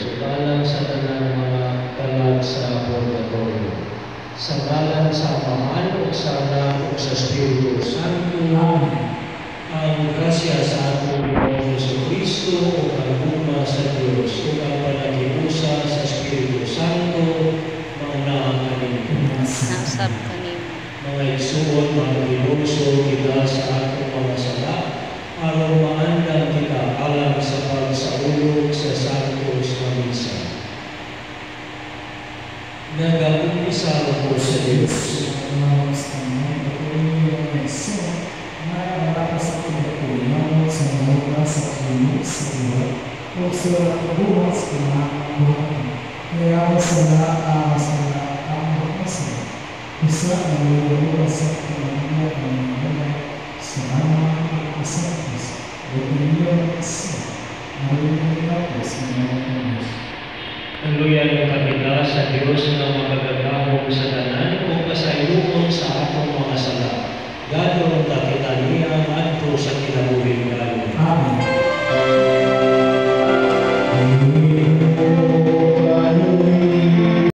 subalang sa tanang mga kalag sa purgatorio. Sa ngalan sa Ama ug sa Anak ug sa Espiritu Santo. Ang grasya sa atong Panginoong Jesucristo ug ang gugma sa Dios ug ang panagibusa sa Espiritu Santo mauna kaninyo. Nasab kanin. Mga igsuon, mga giluso kita sa atong mga sala aron maandam kita alang sa pagsaulog sa Santos nga misa. Nag-uumpisa ko sa Diyos. Hallelujah ng kabila sa Diyos na magagahong sa tanan o kasayungon sa atong mga sala.